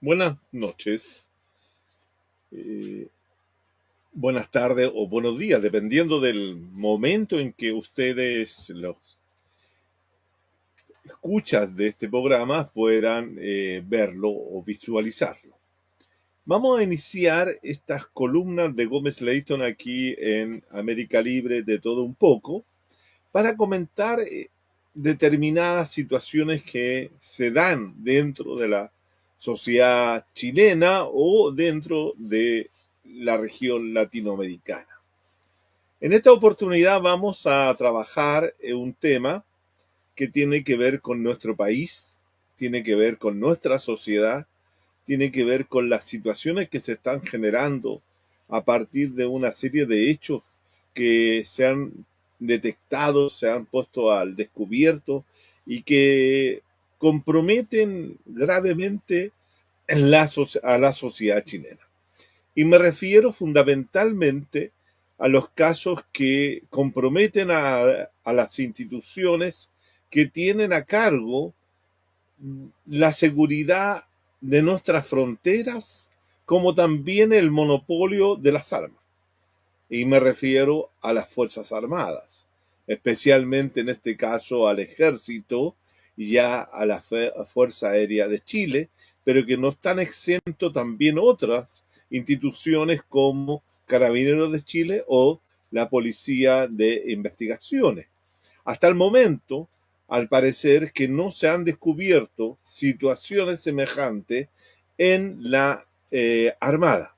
Buenas noches, eh, buenas tardes o buenos días, dependiendo del momento en que ustedes, los escuchas de este programa, puedan verlo o visualizarlo. Vamos a iniciar estas columnas de Gómez Leighton aquí en América Libre de todo un poco para comentar determinadas situaciones que se dan dentro de la sociedad chilena o dentro de la región latinoamericana. En esta oportunidad vamos a trabajar en un tema que tiene que ver con nuestro país, tiene que ver con nuestra sociedad, tiene que ver con las situaciones que se están generando a partir de una serie de hechos que se han detectado, se han puesto al descubierto y que comprometen gravemente a la sociedad chilena. Y me refiero fundamentalmente a los casos que comprometen a las instituciones que tienen a cargo la seguridad de nuestras fronteras, como también el monopolio de las armas. Y me refiero a las Fuerzas Armadas, especialmente en este caso al Ejército y ya a la Fuerza Aérea de Chile, pero que no están exentos también otras instituciones como Carabineros de Chile o la Policía de Investigaciones. Hasta el momento, al parecer que no se han descubierto situaciones semejantes en la Armada.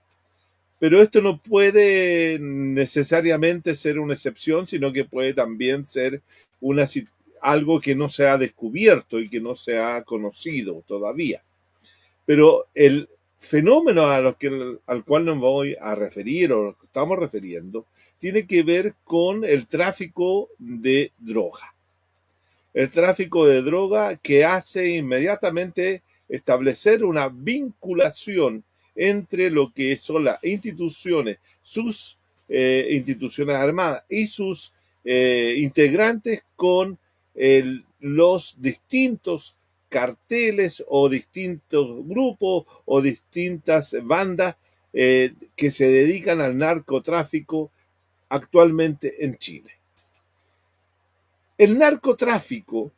Pero esto no puede necesariamente ser una excepción, sino que puede también ser una, algo que no se ha descubierto y que no se ha conocido todavía. Pero el fenómeno al cual nos voy a referir o que estamos refiriendo tiene que ver con el tráfico de droga. El tráfico de droga que hace inmediatamente establecer una vinculación entre lo que son las instituciones, sus instituciones armadas y sus integrantes con los distintos carteles o distintos grupos o distintas bandas que se dedican al narcotráfico actualmente en Chile. El narcotráfico,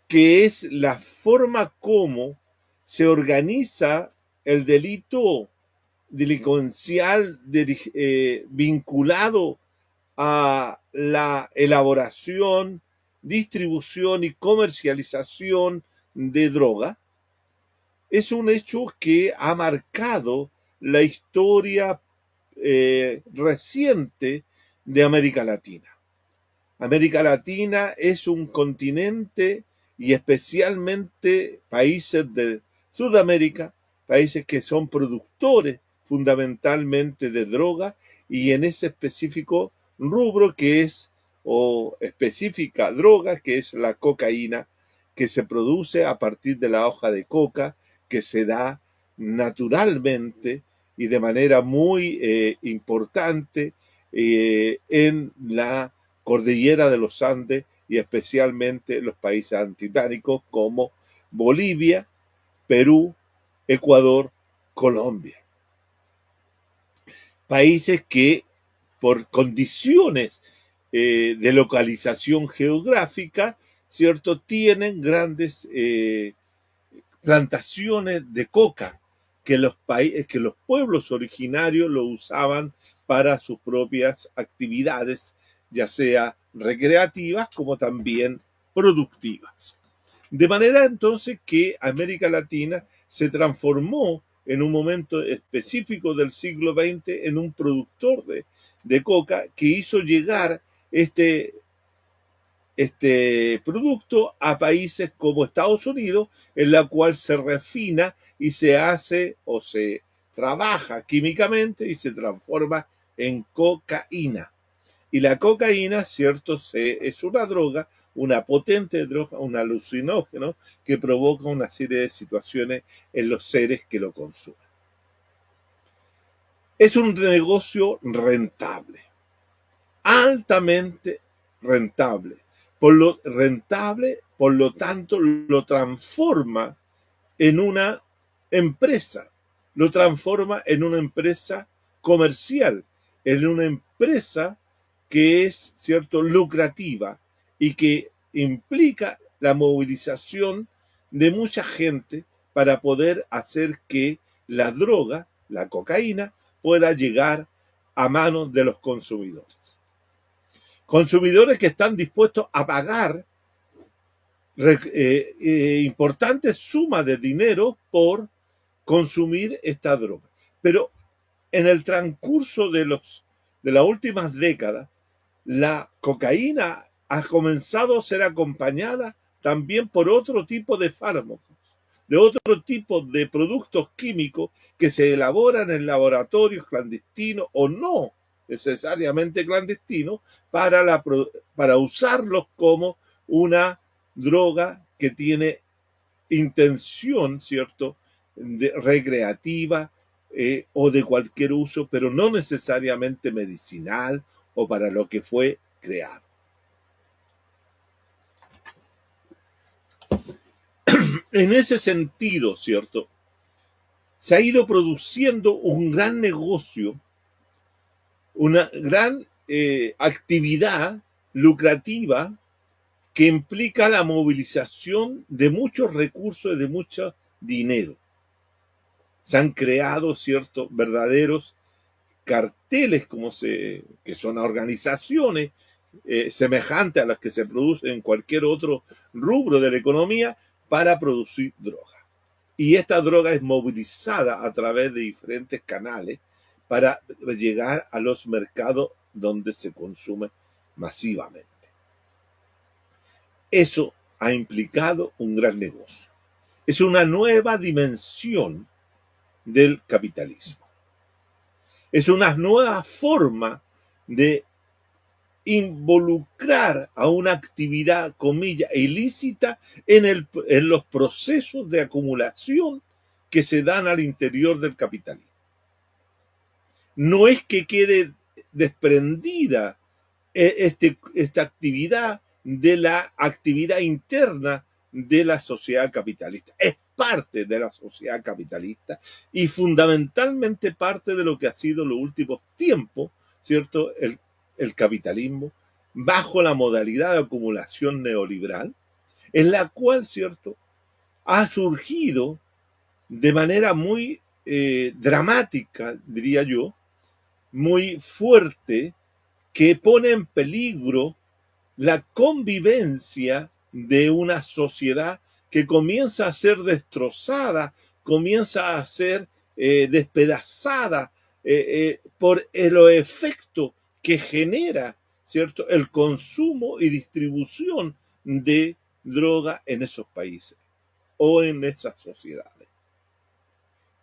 que es la forma como se organiza el delito delincuencial vinculado a la elaboración, distribución y comercialización de droga, es un hecho que ha marcado la historia reciente de América Latina. América Latina es un continente y especialmente países de Sudamérica, países que son productores fundamentalmente de droga y en ese específico rubro que es o específica droga que es la cocaína que se produce a partir de la hoja de coca que se da naturalmente y de manera muy importante en la cordillera de los Andes y especialmente los países antipánicos como Bolivia, Perú, Ecuador, Colombia. Países que por condiciones de localización geográfica, ¿cierto?, tienen grandes plantaciones de coca que que los pueblos originarios lo usaban para sus propias actividades, ya sea recreativas como también productivas. De manera entonces que América Latina se transformó en un momento específico del siglo XX en un productor de coca que hizo llegar este producto a países como Estados Unidos, en la cual se refina y se hace o se trabaja químicamente y se transforma en cocaína. Y la cocaína, cierto, es una droga, una potente droga, un alucinógeno que provoca una serie de situaciones en los seres que lo consumen. Es un negocio rentable, altamente rentable. Por lo tanto, lo transforma en una empresa, lo transforma en una empresa comercial, en una empresa que es, cierto, lucrativa y que implica la movilización de mucha gente para poder hacer que la droga, la cocaína, pueda llegar a manos de los consumidores. Consumidores que están dispuestos a pagar importantes sumas de dinero por consumir esta droga. Pero en el transcurso de las últimas décadas, la cocaína ha comenzado a ser acompañada también por otro tipo de fármacos, de otro tipo de productos químicos que se elaboran en laboratorios clandestinos o no necesariamente clandestinos para usarlos como una droga que tiene intención, ¿cierto?, recreativa o de cualquier uso, pero no necesariamente medicinal o para lo que fue creado. En ese sentido, ¿cierto?, se ha ido produciendo un gran negocio, una gran actividad lucrativa que implica la movilización de muchos recursos y de mucho dinero. Se han creado, ¿cierto?, verdaderos carteles que son organizaciones semejantes a las que se producen en cualquier otro rubro de la economía para producir droga. Y esta droga es movilizada a través de diferentes canales para llegar a los mercados donde se consume masivamente. Eso ha implicado un gran negocio. Es una nueva dimensión del capitalismo. Es una nueva forma de involucrar a una actividad, comillas, ilícita en los procesos de acumulación que se dan al interior del capitalismo. No es que quede desprendida esta actividad de la actividad interna de la sociedad capitalista. Es parte de la sociedad capitalista y fundamentalmente parte de lo que ha sido los últimos tiempos, ¿cierto?, el capitalismo bajo la modalidad de acumulación neoliberal, en la cual, ¿cierto?, ha surgido de manera muy dramática, diría yo, muy fuerte, que pone en peligro la convivencia de una sociedad que comienza a ser destrozada, comienza a ser despedazada por los efectos que genera, ¿cierto?, el consumo y distribución de droga en esos países o en esas sociedades.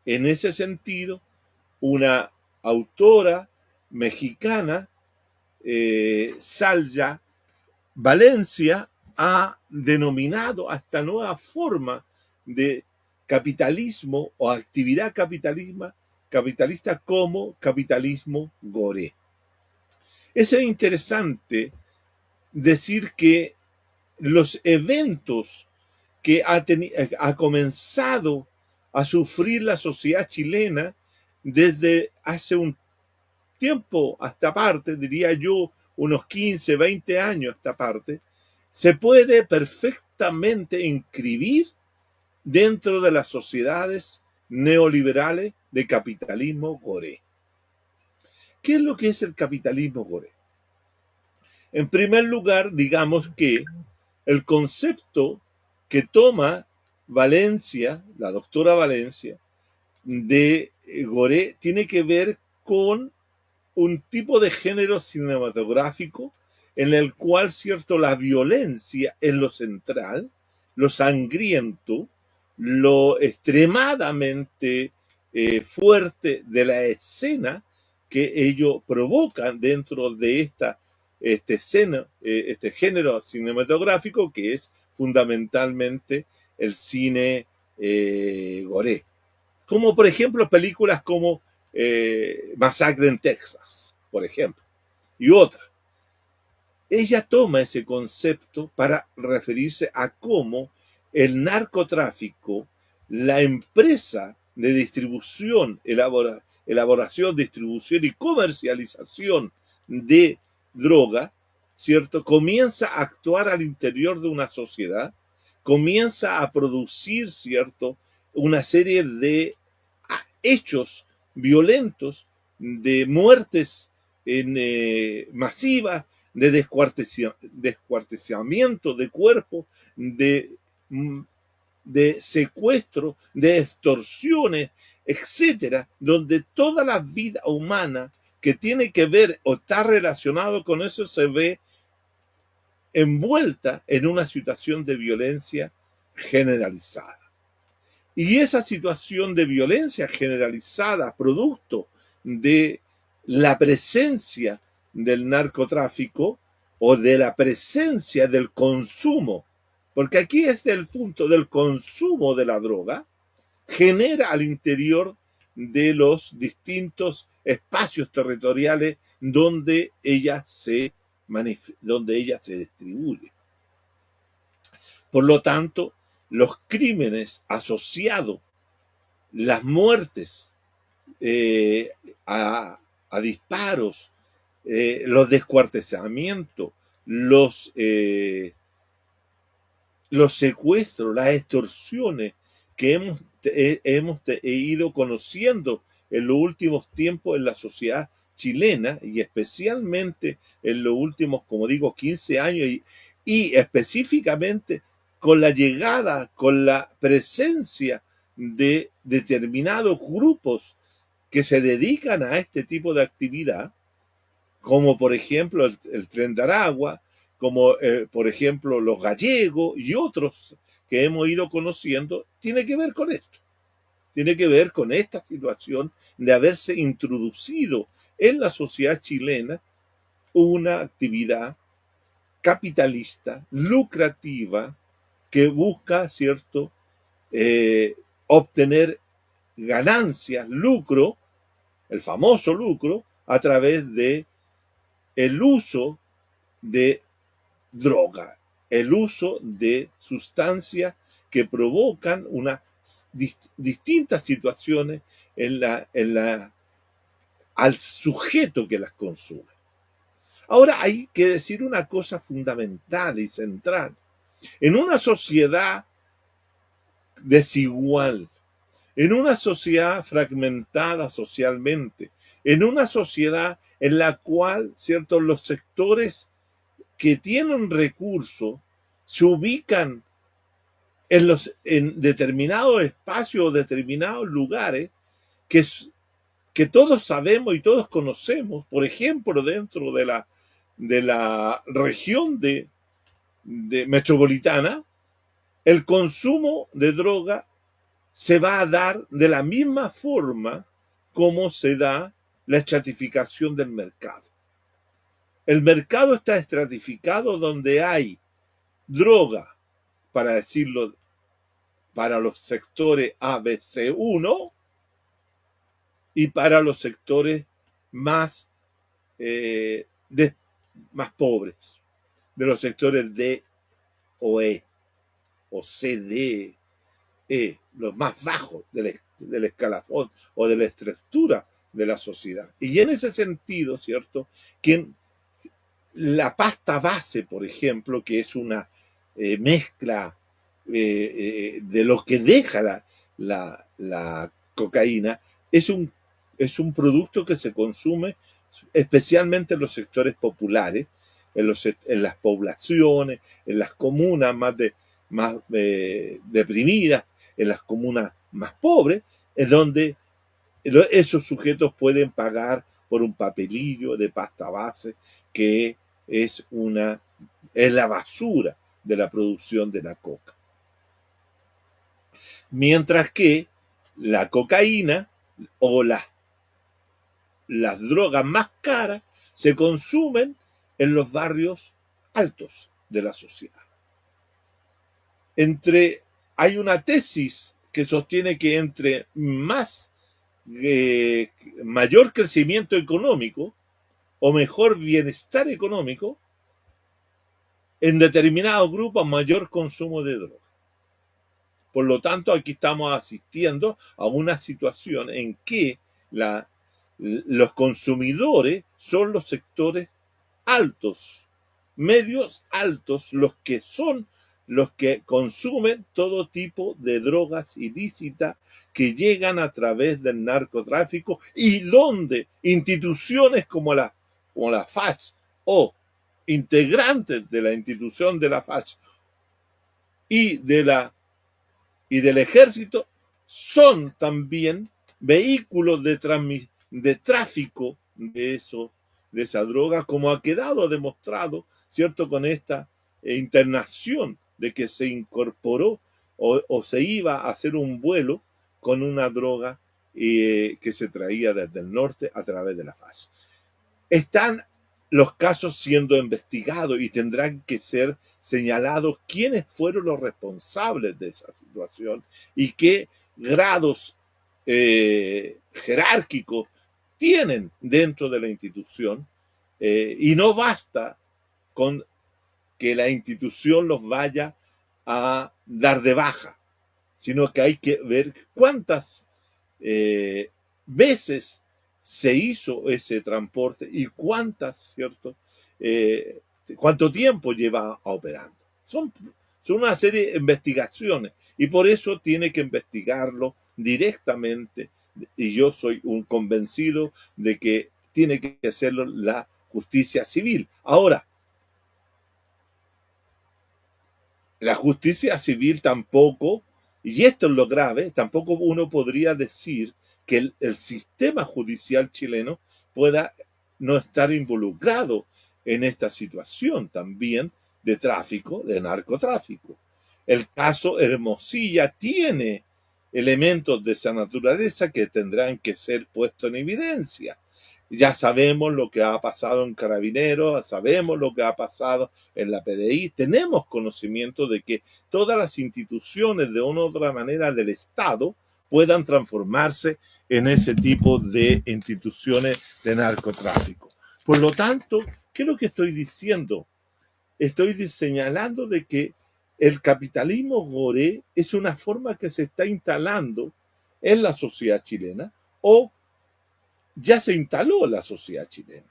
En ese sentido, una autora mexicana, Salya Valencia, ha denominado a esta nueva forma de capitalismo o actividad capitalista como capitalismo goré. Es interesante decir que los eventos que ha comenzado a sufrir la sociedad chilena desde hace un tiempo a esta parte, diría yo, unos 15, 20 años a esta parte, se puede perfectamente inscribir dentro de las sociedades neoliberales de capitalismo goré. ¿Qué es lo que es el capitalismo goré? En primer lugar, digamos que el concepto que toma Valencia, la doctora Valencia, de goré, tiene que ver con un tipo de género cinematográfico en el cual, cierto, la violencia es lo central, lo sangriento, lo extremadamente fuerte de la escena que ellos provocan dentro de este género cinematográfico que es fundamentalmente el cine goré. Como por ejemplo películas como Masacre en Texas, por ejemplo, y otras. Ella toma ese concepto para referirse a cómo el narcotráfico, la empresa de distribución, elaboración, distribución y comercialización de droga, ¿cierto? Comienza a actuar al interior de una sociedad, comienza a producir, ¿cierto?, una serie de hechos violentos, de muertes masivas, de descuartizamiento de cuerpos, mm, de secuestro, de extorsiones, etcétera, donde toda la vida humana que tiene que ver o está relacionado con eso se ve envuelta en una situación de violencia generalizada. Y esa situación de violencia generalizada, producto de la presencia del narcotráfico o de la presencia del consumo, porque aquí es el punto del consumo de la droga, genera al interior de los distintos espacios territoriales donde ella se distribuye. Por lo tanto, los crímenes asociados, las muertes a disparos, los descuartizamientos, los secuestros, las extorsiones que hemos ido conociendo en los últimos tiempos en la sociedad chilena y especialmente en los últimos, como digo, 15 años y específicamente con la llegada, con la presencia de determinados grupos que se dedican a este tipo de actividad, como por ejemplo el Tren de Aragua, como por ejemplo los gallegos y otros que hemos ido conociendo, tiene que ver con esto. Tiene que ver con esta situación de haberse introducido en la sociedad chilena una actividad capitalista, lucrativa, que busca, ¿cierto?, obtener ganancias, lucro, el famoso lucro, a través de el uso de droga, el uso de sustancias que provocan distintas situaciones al sujeto que las consume. Ahora hay que decir una cosa fundamental y central. En una sociedad desigual, en una sociedad fragmentada socialmente, en una sociedad en la cual, ¿cierto?, los sectores que tienen recursos se ubican en determinados espacios o determinados lugares que todos sabemos y todos conocemos, por ejemplo, dentro de la región de metropolitana, el consumo de droga se va a dar de la misma forma como se da la estratificación del mercado. El mercado está estratificado donde hay droga, para decirlo, para los sectores ABC1 y para los sectores más, más pobres, de los sectores D o E o CD, los más bajos del escalafón o de la estructura de la sociedad. Y en ese sentido, ¿cierto?, que la pasta base, por ejemplo, que es una mezcla de lo que deja la cocaína, es un producto que se consume especialmente en los sectores populares, en las poblaciones, en las comunas más deprimidas, en las comunas más pobres, es donde esos sujetos pueden pagar por un papelillo de pasta base que es la basura de la producción de la coca. Mientras que la cocaína o las drogas más caras se consumen en los barrios altos de la sociedad. Hay una tesis que sostiene que entre mayor crecimiento económico o mejor bienestar económico, en determinados grupos mayor consumo de droga. Por lo tanto, aquí estamos asistiendo a una situación en que los consumidores son los sectores altos, medios altos, los que consumen todo tipo de drogas ilícitas que llegan a través del narcotráfico y donde instituciones como la FACH o integrantes de la institución de la FACH y, y del ejército son también vehículos de tráfico de esa droga, como ha quedado demostrado, ¿cierto?, con esta internación de que se incorporó o se iba a hacer un vuelo con una droga que se traía desde el norte a través de la FAS. Están los casos siendo investigados y tendrán que ser señalados quiénes fueron los responsables de esa situación y qué grados jerárquicos tienen dentro de la institución, y no basta con que la institución los vaya a dar de baja, sino que hay que ver cuántas veces se hizo ese transporte y cuántas, ¿cierto? Cuánto tiempo lleva operando. Son una serie de investigaciones y por eso tiene que investigarlo directamente, y yo soy un convencido de que tiene que hacerlo la justicia civil. Ahora, la justicia civil tampoco, y esto es lo grave, tampoco uno podría decir que el sistema judicial chileno pueda no estar involucrado en esta situación también de tráfico, de narcotráfico. El caso Hermosilla tiene elementos de esa naturaleza que tendrán que ser puestos en evidencia. Ya sabemos lo que ha pasado en Carabineros, sabemos lo que ha pasado en la PDI, tenemos conocimiento de que todas las instituciones de una u otra manera del Estado puedan transformarse en ese tipo de instituciones de narcotráfico. Por lo tanto, ¿qué es lo que estoy diciendo? Estoy señalando de que el capitalismo goré es una forma que se está instalando en la sociedad chilena o ya se instaló en la sociedad chilena.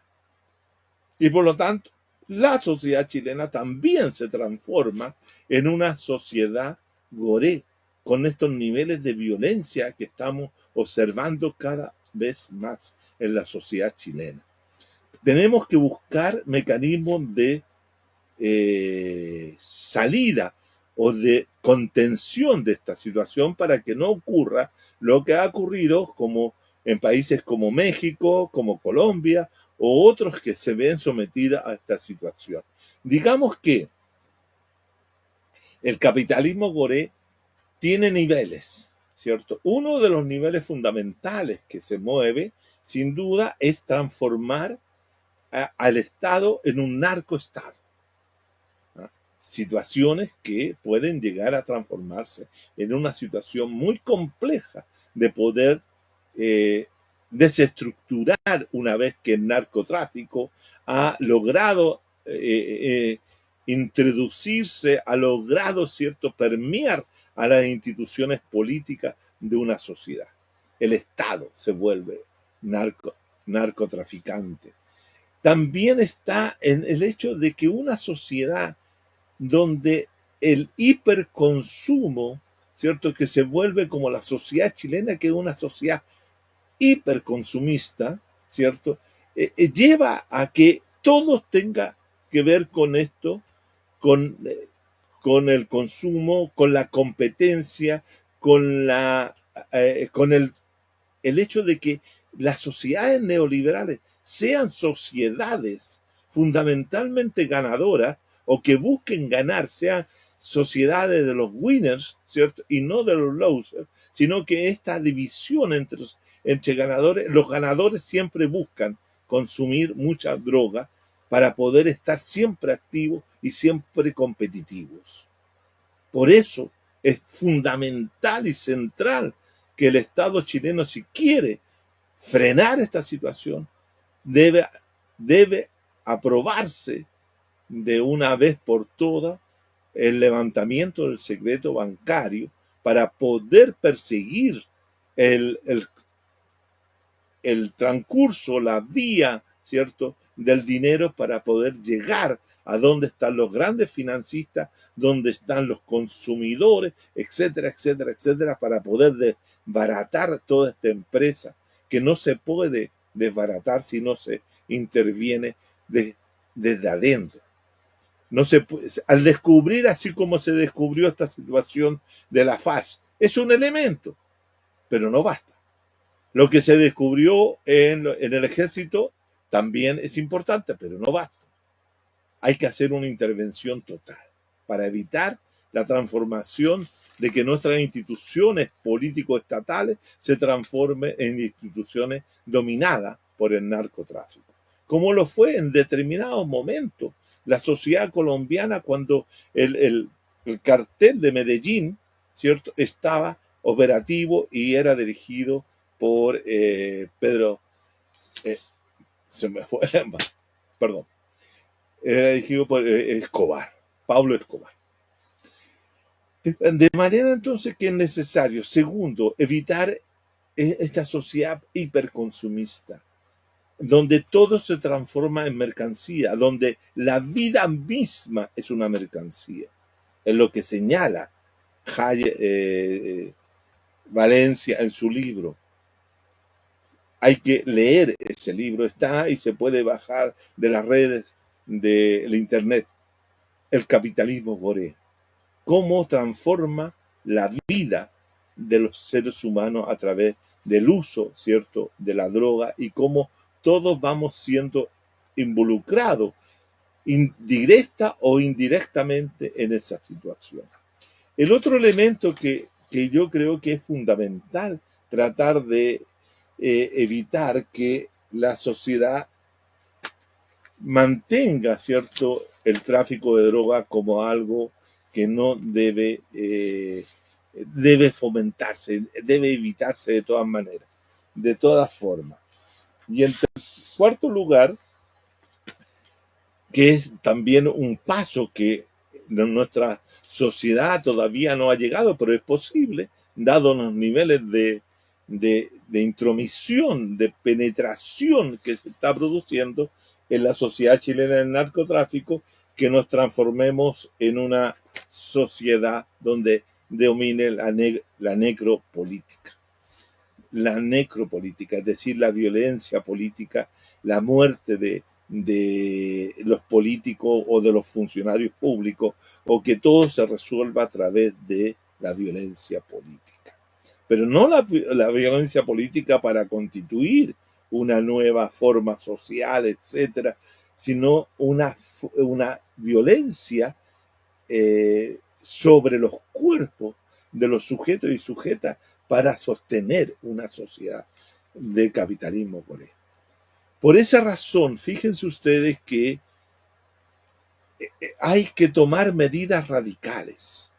Y por lo tanto, la sociedad chilena también se transforma en una sociedad goré, con estos niveles de violencia que estamos observando cada vez más en la sociedad chilena. Tenemos que buscar mecanismos de salida o de contención de esta situación para que no ocurra lo que ha ocurrido como en países como México, como Colombia o otros que se ven sometidos a esta situación. Digamos que el capitalismo goré tiene niveles, ¿cierto? Uno de los niveles fundamentales que se mueve, sin duda, es transformar al Estado en un narcoestado. Situaciones que pueden llegar a transformarse en una situación muy compleja de poder desestructurar una vez que el narcotráfico ha logrado introducirse, ha logrado, ¿cierto?, permear a las instituciones políticas de una sociedad. El Estado se vuelve narcotraficante. También está en el hecho de que una sociedad donde el hiperconsumo, ¿cierto?, que se vuelve como la sociedad chilena, que es una sociedad hiperconsumista, ¿cierto?, lleva a que todo tenga que ver con esto, con el consumo, con la competencia, con el hecho de que las sociedades neoliberales sean sociedades fundamentalmente ganadoras o que busquen ganar, sean sociedades de los winners, ¿cierto?, y no de los losers, sino que esta división entre ganadores, los ganadores siempre buscan consumir mucha droga para poder estar siempre activos y siempre competitivos. Por eso es fundamental y central que el Estado chileno, si quiere frenar esta situación, debe aprobarse de una vez por todas el levantamiento del secreto bancario para poder perseguir el, el, el transcurso, la vía, ¿cierto?, del dinero para poder llegar a donde están los grandes financistas, donde están los consumidores, etcétera, etcétera, etcétera, para poder desbaratar toda esta empresa, que no se puede desbaratar si no se interviene desde adentro. No se puede, al descubrir, así como se descubrió esta situación de la FAS, es un elemento, pero no basta. Lo que se descubrió en el ejército también es importante, pero no basta. Hay que hacer una intervención total para evitar la transformación de que nuestras instituciones político-estatales se transformen en instituciones dominadas por el narcotráfico, como lo fue en determinados momentos la sociedad colombiana cuando el cartel de Medellín, ¿cierto?, estaba operativo y era dirigido por Pedro, se me fue, perdón, era dirigido por Escobar, Pablo Escobar. De manera entonces que es necesario, segundo, evitar esta sociedad hiperconsumista, donde todo se transforma en mercancía, donde la vida misma es una mercancía, es lo que señala Valencia en su libro. Hay que leer ese libro, está y se puede bajar de las redes del internet. El capitalismo gourmet, cómo transforma la vida de los seres humanos a través del uso, ¿cierto?, de la droga, y cómo todos vamos siendo involucrados directa o indirectamente en esa situación. El otro elemento que yo creo que es fundamental tratar de evitar que la sociedad mantenga, ¿cierto?, el tráfico de droga como algo que no debe fomentarse, debe evitarse de todas maneras, de todas formas. Y en cuarto lugar, que es también un paso que nuestra sociedad todavía no ha llegado, pero es posible, dado los niveles de intromisión, de penetración que se está produciendo en la sociedad chilena del narcotráfico, que nos transformemos en una sociedad donde domine la necropolítica. La necropolítica, es decir, la violencia política, la muerte de los políticos o de los funcionarios públicos, o que todo se resuelva a través de la violencia política. Pero no la violencia política para constituir una nueva forma social, etcétera, sino una violencia sobre los cuerpos de los sujetos y sujetas para sostener una sociedad de capitalismo coreano. Por esa razón, fíjense ustedes que hay que tomar medidas radicales.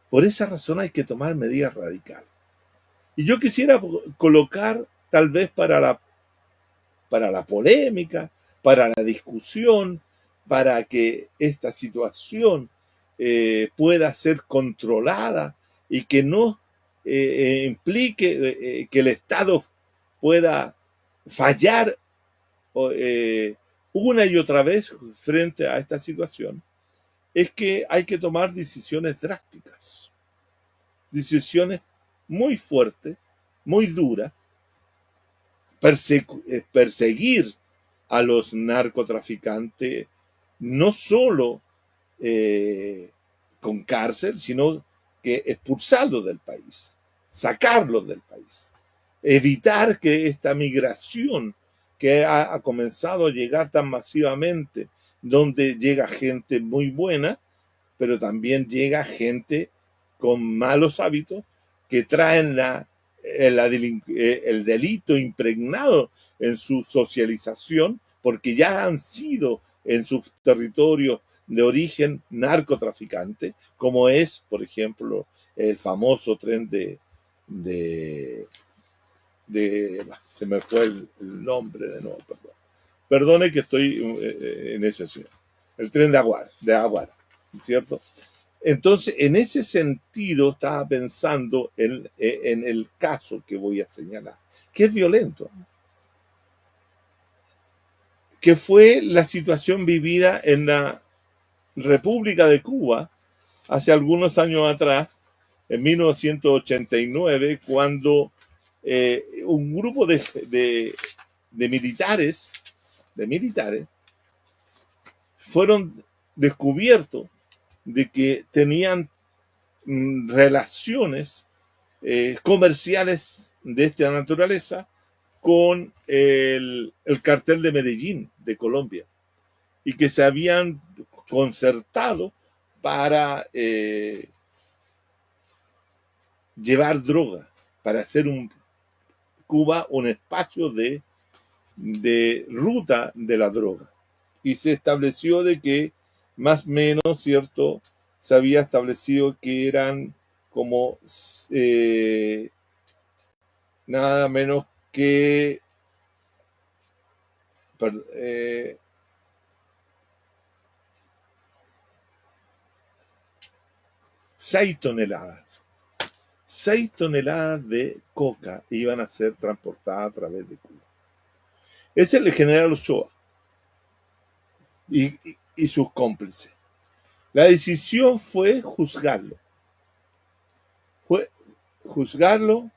Por esa razón hay que tomar medidas radicales. Y yo quisiera colocar, tal vez para la polémica, para la discusión, para que esta situación pueda ser controlada y que no implique que el Estado pueda fallar una y otra vez frente a esta situación, es que hay que tomar decisiones drásticas, decisiones muy fuertes, muy duras, perseguir a los narcotraficantes no solo con cárcel, sino que expulsarlos del país, sacarlos del país, evitar que esta migración que ha comenzado a llegar tan masivamente, donde llega gente muy buena, pero también llega gente con malos hábitos que traen el delito impregnado en su socialización, porque ya han sido en sus territorios de origen narcotraficante, como es, por ejemplo, el famoso tren se me fue el nombre de nuevo, perdón. Perdone que estoy en ese, el tren de Aguada, ¿cierto? Entonces, en ese sentido, estaba pensando en el caso que voy a señalar, que es violento, que fue la situación vivida en la República de Cuba hace algunos años atrás, en 1989, cuando un grupo de militares, fueron descubiertos de que tenían relaciones comerciales de esta naturaleza con el cartel de Medellín, de Colombia, y que se habían concertado para llevar droga, para hacer Cuba un espacio de ruta de la droga. Y se estableció de que más o menos, ¿cierto? Se había establecido que eran como nada menos que 6 toneladas. 6 toneladas de coca iban a ser transportadas a través de Cuba. Ese es el general Ochoa y sus cómplices. La decisión fue juzgarlo. Fue juzgarlo,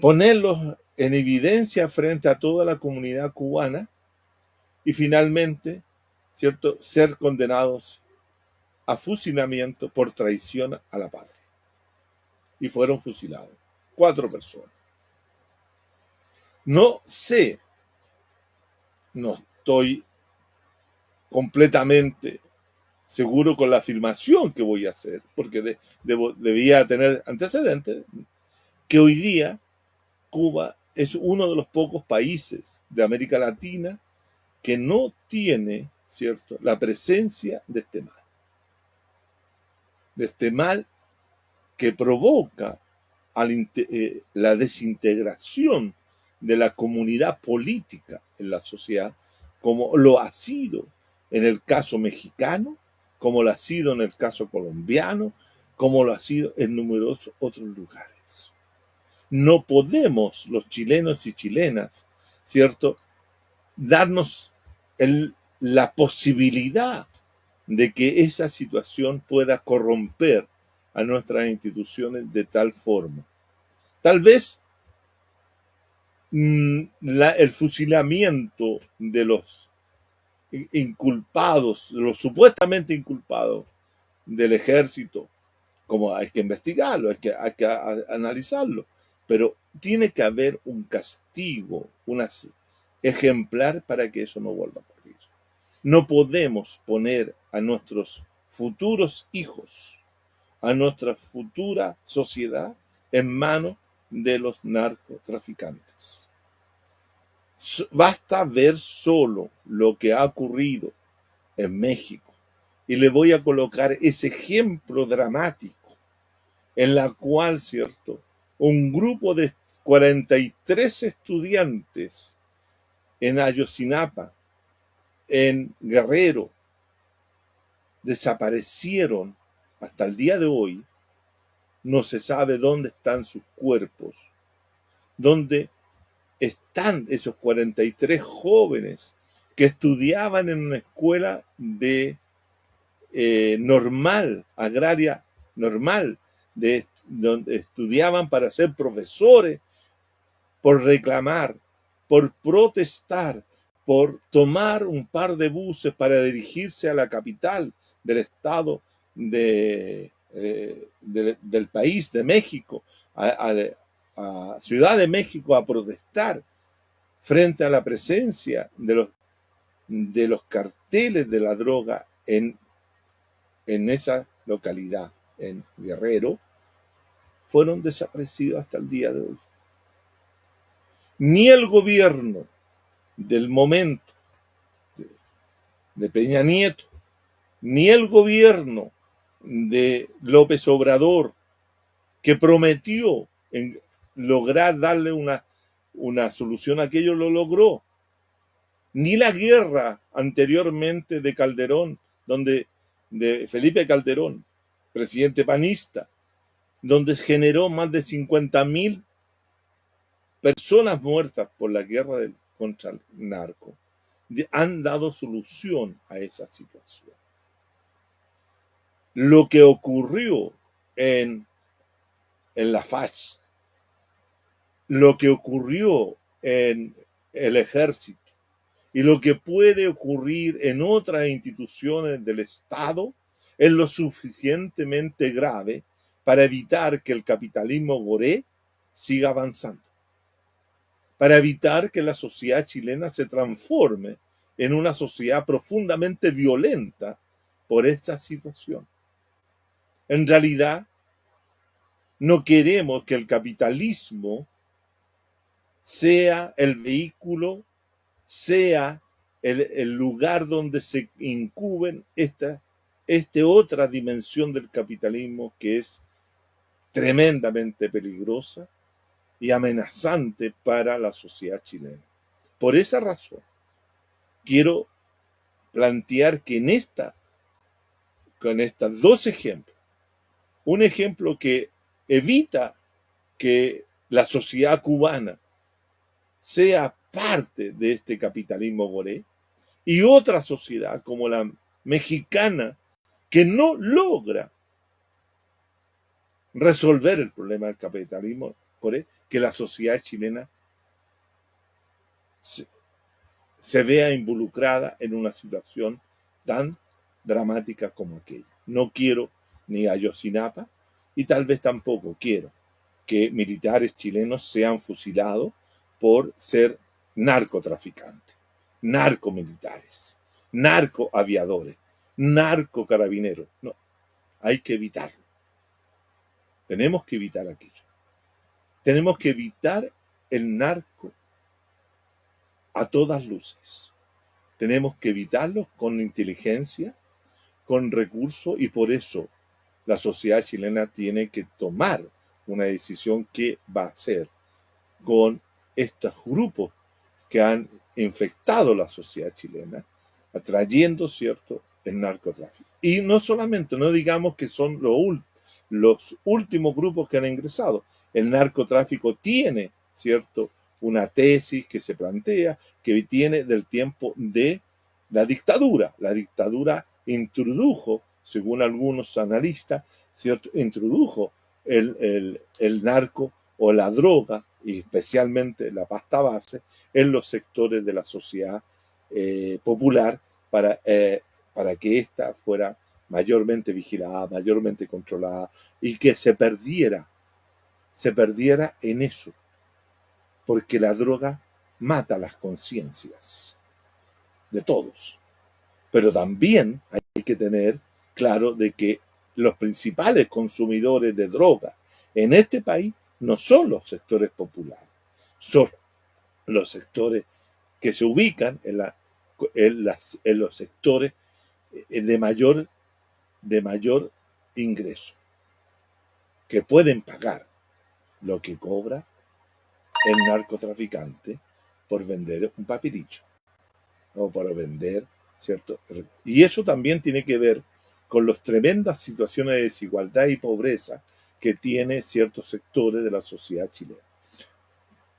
ponerlos en evidencia frente a toda la comunidad cubana y finalmente, ¿cierto?, ser condenados a fusilamiento por traición a la patria. Y fueron fusilados 4 personas. No sé, no estoy completamente seguro con la afirmación que voy a hacer, porque debía tener antecedentes, que hoy día Cuba es uno de los pocos países de América Latina que no tiene, ¿cierto?, la presencia de este mal que provoca la desintegración de la comunidad política en la sociedad, como lo ha sido en el caso mexicano, como lo ha sido en el caso colombiano, como lo ha sido en numerosos otros lugares. No podemos los chilenos y chilenas, ¿cierto?, darnos la posibilidad de que esa situación pueda corromper a nuestras instituciones de tal forma. Tal vez el fusilamiento de los inculpados, de los supuestamente inculpados del ejército, como hay que investigarlo, hay que analizarlo, pero tiene que haber un castigo, ejemplar para que eso no vuelva a ocurrir. No podemos poner a nuestros futuros hijos, a nuestra futura sociedad en manos de los narcotraficantes. Basta ver solo lo que ha ocurrido en México y le voy a colocar ese ejemplo dramático en la cual, ¿cierto?, un grupo de 43 estudiantes en Ayotzinapa, en Guerrero, desaparecieron hasta el día de hoy. No se sabe dónde están sus cuerpos, dónde están esos 43 jóvenes que estudiaban en una escuela de normal, agraria normal, donde estudiaban para ser profesores, por reclamar, por protestar, por tomar un par de buses para dirigirse a la capital del estado del país, de México, a Ciudad de México, a protestar frente a la presencia de los carteles de la droga en esa localidad, en Guerrero, fueron desaparecidos hasta el día de hoy. Ni el gobierno del momento de Peña Nieto, ni el gobierno de López Obrador, que prometió lograr darle una solución a aquello, lo logró. Ni la guerra anteriormente de Calderón, donde de Felipe Calderón, presidente panista, donde generó más de 50.000 personas muertas por la guerra contra el narco, han dado solución a esa situación. Lo que ocurrió en la FACH, lo que ocurrió en el ejército y lo que puede ocurrir en otras instituciones del Estado es lo suficientemente grave para evitar que el capitalismo goré siga avanzando, para evitar que la sociedad chilena se transforme en una sociedad profundamente violenta por esta situación. En realidad, no queremos que el capitalismo sea el vehículo, sea el lugar donde se incuben esta otra dimensión del capitalismo que es tremendamente peligrosa y amenazante para la sociedad chilena. Por esa razón, quiero plantear que con estos dos ejemplos, un ejemplo que evita que la sociedad cubana sea parte de este capitalismo goré, y otra sociedad como la mexicana que no logra resolver el problema del capitalismo goré, que la sociedad chilena se vea involucrada en una situación tan dramática como aquella. No quiero ni a Ayotzinapa y tal vez tampoco quiero que militares chilenos sean fusilados por ser narcotraficantes, narcomilitares, narcoaviadores, narcocarabineros. No, hay que evitarlo. Tenemos que evitar aquello. Tenemos que evitar el narco a todas luces. Tenemos que evitarlo con inteligencia, con recursos, y por eso la sociedad chilena tiene que tomar una decisión que va a hacer con estos grupos que han infectado la sociedad chilena, atrayendo, ¿cierto?, el narcotráfico. Y no solamente, no digamos que son los últimos grupos que han ingresado. El narcotráfico tiene, ¿cierto?, una tesis que se plantea, que tiene del tiempo de la dictadura. La dictadura introdujo, según algunos analistas, ¿cierto?, introdujo el narco o la droga, y especialmente la pasta base, en los sectores de la sociedad popular para que ésta fuera mayormente vigilada, mayormente controlada, y que se perdiera en eso, porque la droga mata las conciencias de todos. Pero también hay que tener claro de que los principales consumidores de droga en este país no son los sectores populares, son los sectores que se ubican en los sectores de mayor ingreso, que pueden pagar lo que cobra el narcotraficante por vender un papirito o por vender, ¿cierto? Y eso también tiene que ver con las tremendas situaciones de desigualdad y pobreza que tiene ciertos sectores de la sociedad chilena.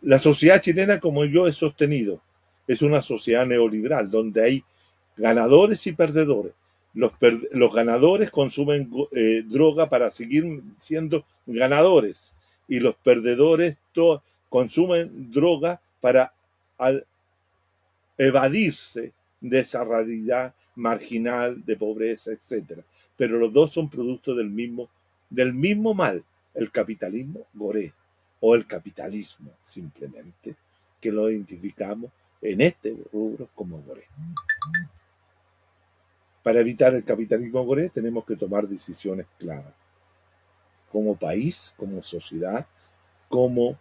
La sociedad chilena, como yo he sostenido, es una sociedad neoliberal donde hay ganadores y perdedores. Los ganadores consumen droga para seguir siendo ganadores, y los perdedores consumen droga para evadirse de esa realidad marginal de pobreza, etc. Pero los dos son productos del mismo mal, el capitalismo goré, o el capitalismo simplemente, que lo identificamos en este rubro como goré. Para evitar el capitalismo goré tenemos que tomar decisiones claras, como país, como sociedad, como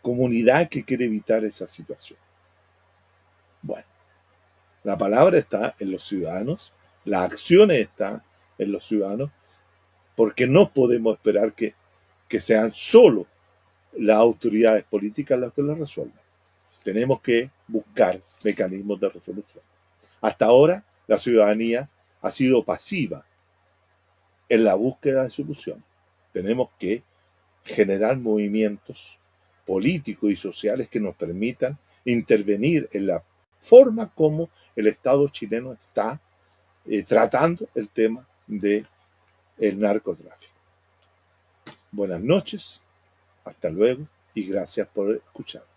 comunidad que quiere evitar esa situación. Bueno, la palabra está en los ciudadanos, las acciones están en los ciudadanos, porque no podemos esperar que sean solo las autoridades políticas las que lo resuelvan. Tenemos que buscar mecanismos de resolución. Hasta ahora, la ciudadanía ha sido pasiva en la búsqueda de soluciones. Tenemos que generar movimientos políticos y sociales que nos permitan intervenir en la forma como el Estado chileno está tratando el tema del narcotráfico. Buenas noches, hasta luego y gracias por escuchar.